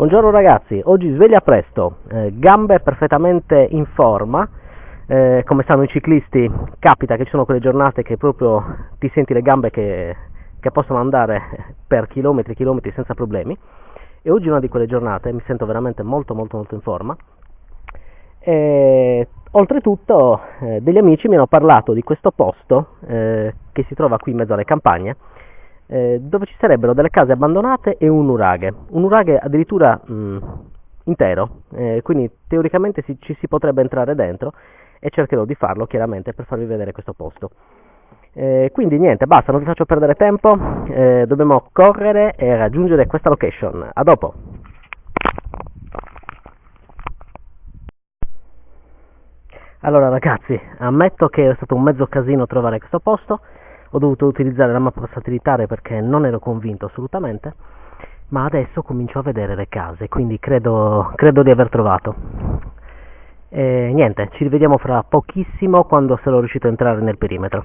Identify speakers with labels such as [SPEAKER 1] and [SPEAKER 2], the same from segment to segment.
[SPEAKER 1] Buongiorno ragazzi, oggi sveglia presto, gambe perfettamente in forma, come sanno i ciclisti capita che ci sono quelle giornate che proprio ti senti le gambe che possono andare per chilometri e chilometri senza problemi, e oggi è una di quelle giornate, mi sento veramente molto in forma. E, oltretutto degli amici mi hanno parlato di questo posto che si trova qui in mezzo alle campagne, dove ci sarebbero delle case abbandonate e un nuraghe addirittura intero, quindi teoricamente ci si potrebbe entrare dentro e cercherò di farlo chiaramente per farvi vedere questo posto. Quindi niente, basta, non vi faccio perdere tempo, dobbiamo correre e raggiungere questa location. A dopo! Allora ragazzi, ammetto che è stato un mezzo casino trovare questo posto, ho dovuto utilizzare la mappa satellitare perché non ero convinto assolutamente, ma adesso comincio a vedere le case, quindi credo di aver trovato. E niente, ci rivediamo fra pochissimo quando sarò riuscito a entrare nel perimetro.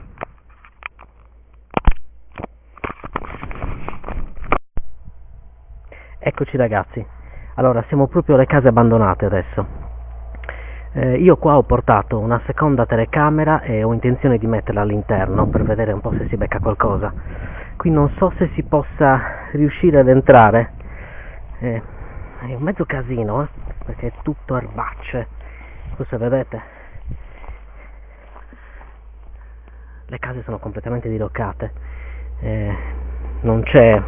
[SPEAKER 1] Eccoci ragazzi, allora siamo proprio alle case abbandonate adesso. Io qua ho portato una seconda telecamera e ho intenzione di metterla all'interno per vedere un po' se si becca qualcosa. Qui non so se si possa riuscire ad entrare, è un mezzo casino, perché è tutto erbacce, se vedete le case sono completamente diroccate, non c'è.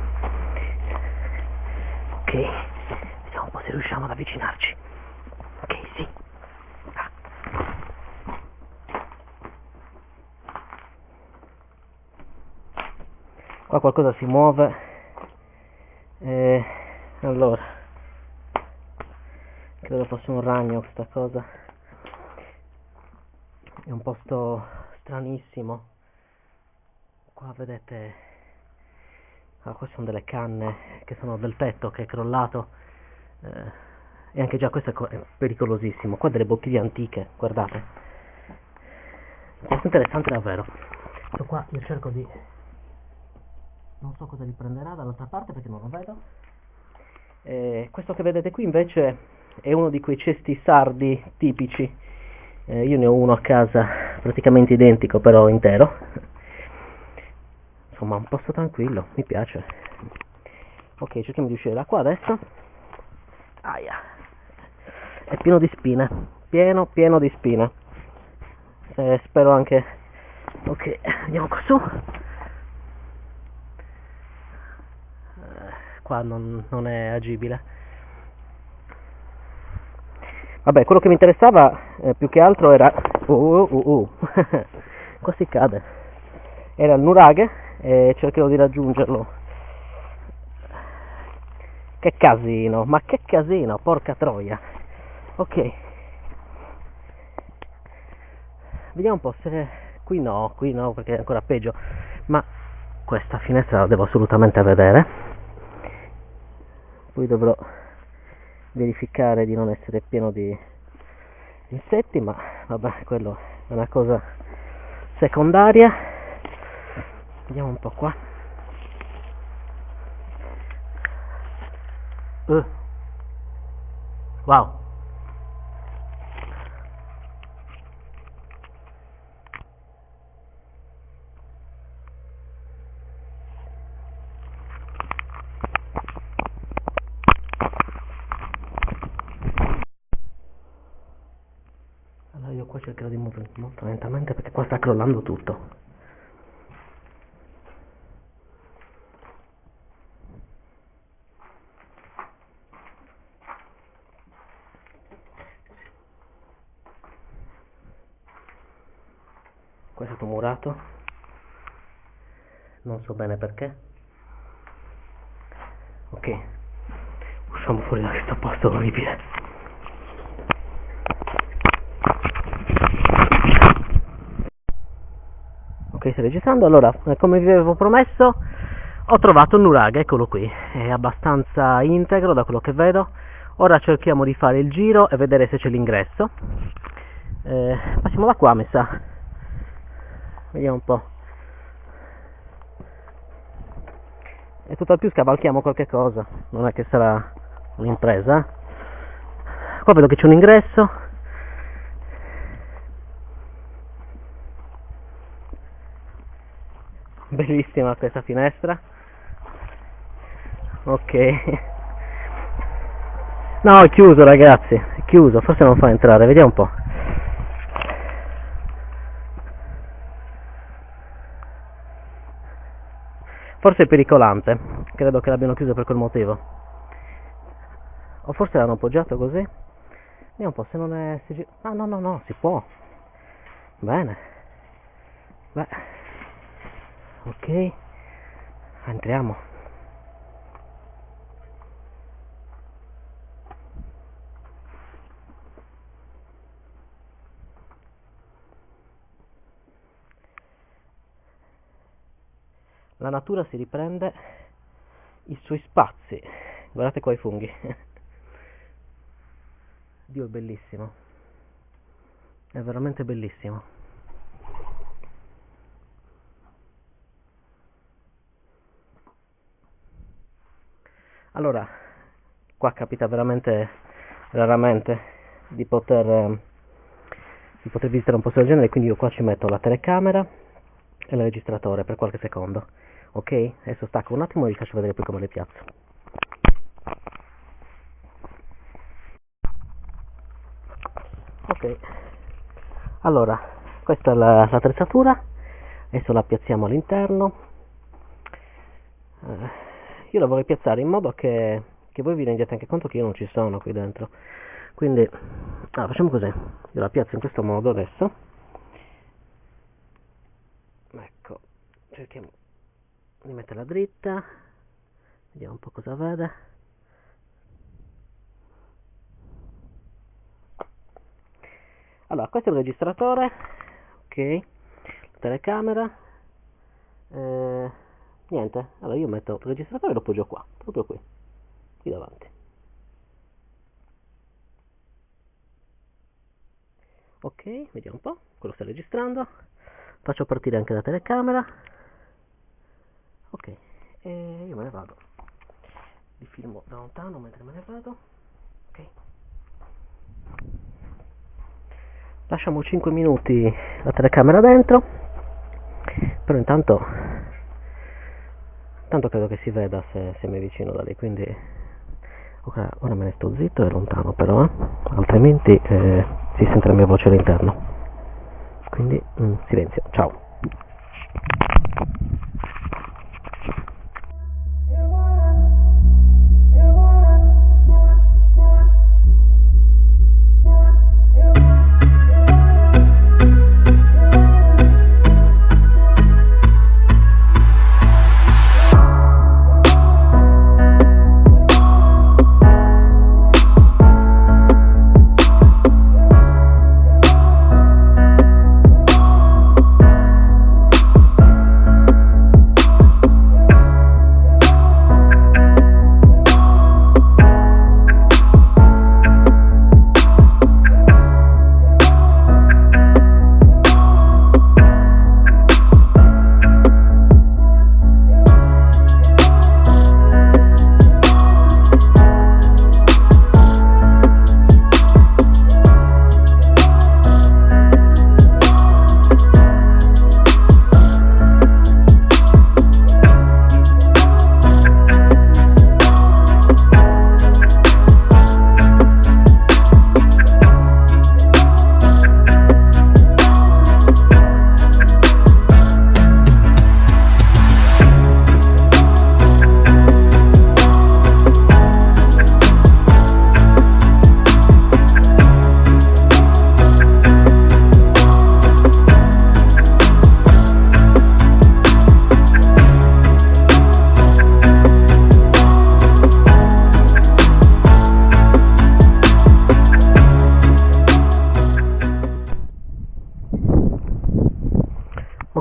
[SPEAKER 1] Ok, vediamo un po' se riusciamo ad avvicinarci. Ok, sì. Qua qualcosa si muove, allora credo fosse un ragno questa cosa, è un posto stranissimo. Qua vedete, queste sono delle canne che sono del tetto che è crollato, e anche già questo è pericolosissimo. Qua delle bottiglie antiche, guardate, questo è interessante davvero. Questo qua io cerco di, non so cosa riprenderà dall'altra parte perché non lo vedo. Questo che vedete qui invece è uno di quei cesti sardi tipici, io ne ho uno a casa praticamente identico però intero, insomma un posto tranquillo, mi piace. Ok, cerchiamo di uscire da qua adesso. Aia, è pieno di spine, pieno di spine, spero anche. Ok, andiamo qua su. Qua non è agibile. Vabbè, quello che mi interessava più che altro era qua si cade, era il nuraghe e cercherò di raggiungerlo. Che casino, ma che casino, porca troia. Ok, vediamo un po' se qui no perché è ancora peggio, ma questa finestra la devo assolutamente vedere. Poi dovrò verificare di non essere pieno di insetti, ma vabbè, quello è una cosa secondaria. Vediamo un po' qua. Wow. Allora io qua cercherò di muovermi molto lentamente perché qua sta crollando tutto. Qua è stato murato, non so bene perché. Ok, usciamo fuori da questo posto orribile. Ok, sto registrando. Allora, come vi avevo promesso, ho trovato il nuraghe, eccolo qui, è abbastanza integro da quello che vedo. Ora cerchiamo di fare il giro e vedere se c'è l'ingresso. Passiamo da qua, mi sa. Vediamo un po'. E tutt'al più scavalchiamo qualche cosa, non è che sarà un'impresa. Qua vedo che c'è un ingresso. Bellissima questa finestra. Ok. No, è chiuso ragazzi, è chiuso, forse non fa entrare, vediamo un po'. Forse è pericolante, credo che l'abbiano chiuso per quel motivo. O forse l'hanno appoggiato così. Vediamo un po' se non è... Ah no, no, no, si può. Bene. Beh. Ok. Entriamo. La natura si riprende i suoi spazi. Guardate qua i funghi. Dio, è bellissimo. È veramente bellissimo. Allora, qua capita veramente raramente di poter visitare un posto del genere, quindi io qua ci metto la telecamera e il registratore per qualche secondo. Ok? Adesso stacco un attimo e vi faccio vedere poi come le piazzo. Ok, allora questa è l'attrezzatura, adesso la piazziamo all'interno. Io la vorrei piazzare in modo che voi vi rendiate anche conto che io non ci sono qui dentro, quindi facciamo così, io la piazzo in questo modo adesso. Ecco, cerchiamo di metterla dritta, vediamo un po' cosa vede. Allora, questo è il registratore, ok, la telecamera, niente, allora io metto il registratore e lo appoggiò qua, proprio qui davanti. Ok, vediamo un po', quello sta registrando, faccio partire anche la telecamera, ok, e io me ne vado, vi filmo da lontano mentre me ne vado, ok. Lasciamo 5 minuti la telecamera dentro, però intanto credo che si veda se mi avvicino da lì, quindi ora me ne sto zitto e lontano però, altrimenti si sente la mia voce all'interno, quindi silenzio, ciao.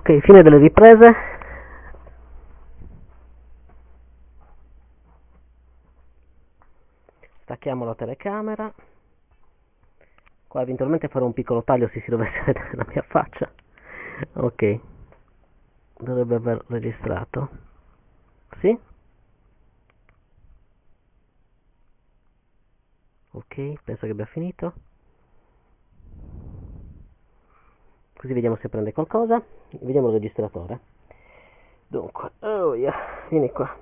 [SPEAKER 1] Ok, fine delle riprese. Stacchiamo la telecamera. Qua eventualmente farò un piccolo taglio se si dovesse vedere la mia faccia. Ok, dovrebbe aver registrato. Sì? Ok, penso che abbia finito. Così vediamo se prende qualcosa. Vediamo il registratore. Dunque, oh yeah, vieni qua.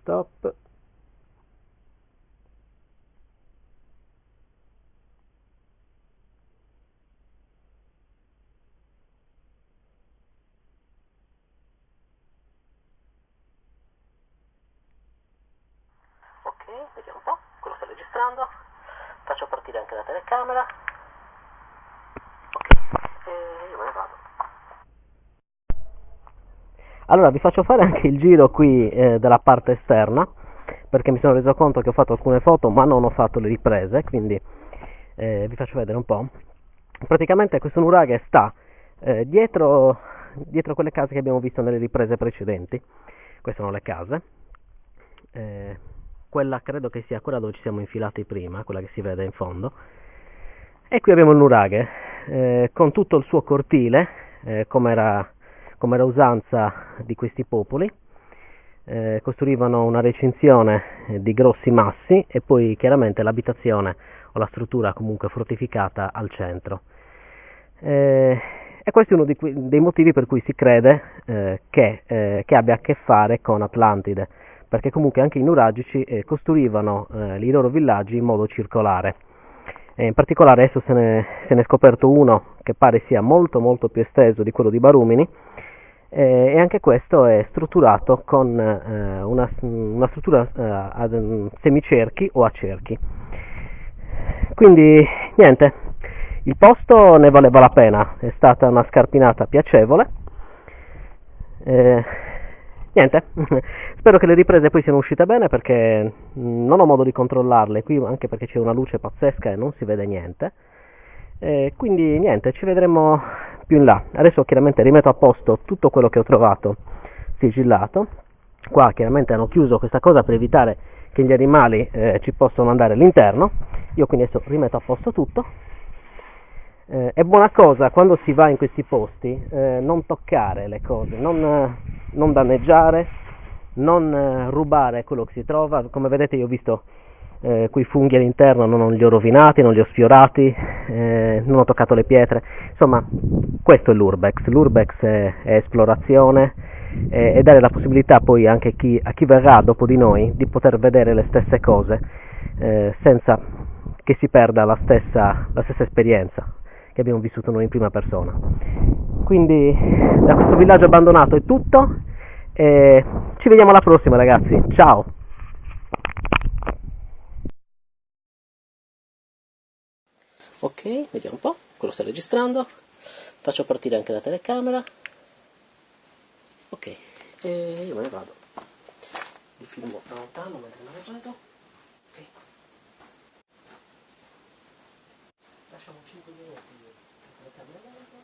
[SPEAKER 1] Stop. Ok, vediamo un po', quello sta registrando. Faccio partire anche la telecamera. Ok, io me ne vado. Allora vi faccio fare anche il giro qui della parte esterna, perché mi sono reso conto che ho fatto alcune foto ma non ho fatto le riprese, quindi vi faccio vedere un po'. Praticamente questo nuraghe sta dietro quelle case che abbiamo visto nelle riprese precedenti. Queste sono le case. Eh, quella credo che sia quella dove ci siamo infilati prima, quella che si vede in fondo. E qui abbiamo il nuraghe, con tutto il suo cortile, come era usanza di questi popoli. Costruivano una recinzione di grossi massi e poi chiaramente l'abitazione o la struttura comunque fortificata al centro. E questo è uno dei motivi per cui si crede che abbia a che fare con Atlantide, perché comunque anche i nuragici costruivano i loro villaggi in modo circolare. In particolare adesso se ne è scoperto uno che pare sia molto molto più esteso di quello di Barumini, e anche questo è strutturato con una struttura a semicerchi o a cerchi. Quindi niente, il posto ne valeva la pena, è stata una scarpinata piacevole. Eh, niente, spero che le riprese poi siano uscite bene perché non ho modo di controllarle qui, anche perché c'è una luce pazzesca e non si vede niente. Quindi niente, ci vedremo più in là. Adesso chiaramente rimetto a posto tutto quello che ho trovato sigillato. Qua chiaramente hanno chiuso questa cosa per evitare che gli animali ci possano andare all'interno. Io quindi adesso rimetto a posto tutto. È buona cosa quando si va in questi posti non toccare le cose, non danneggiare, non rubare quello che si trova. Come vedete io ho visto quei funghi all'interno, non li ho rovinati, non li ho sfiorati, non ho toccato le pietre. Insomma, questo è l'Urbex. L'Urbex è esplorazione e dare la possibilità poi anche a chi verrà dopo di noi di poter vedere le stesse cose senza che si perda la stessa esperienza che abbiamo vissuto noi in prima persona. Quindi da questo villaggio abbandonato è tutto e ci vediamo alla prossima ragazzi, ciao! Ok, vediamo un po', quello sta registrando, faccio partire anche la telecamera. Ok, io me ne vado, vi filmo da lontano mentre me ne vado. Ok, lasciamo 5 minuti la telecamera aperta.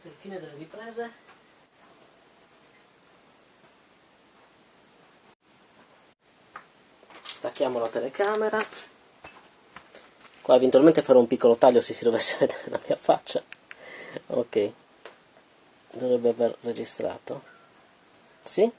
[SPEAKER 1] per il fine delle riprese. Stacchiamo la telecamera. Qua eventualmente farò un piccolo taglio se si dovesse vedere la mia faccia. Ok, dovrebbe aver registrato. Sì?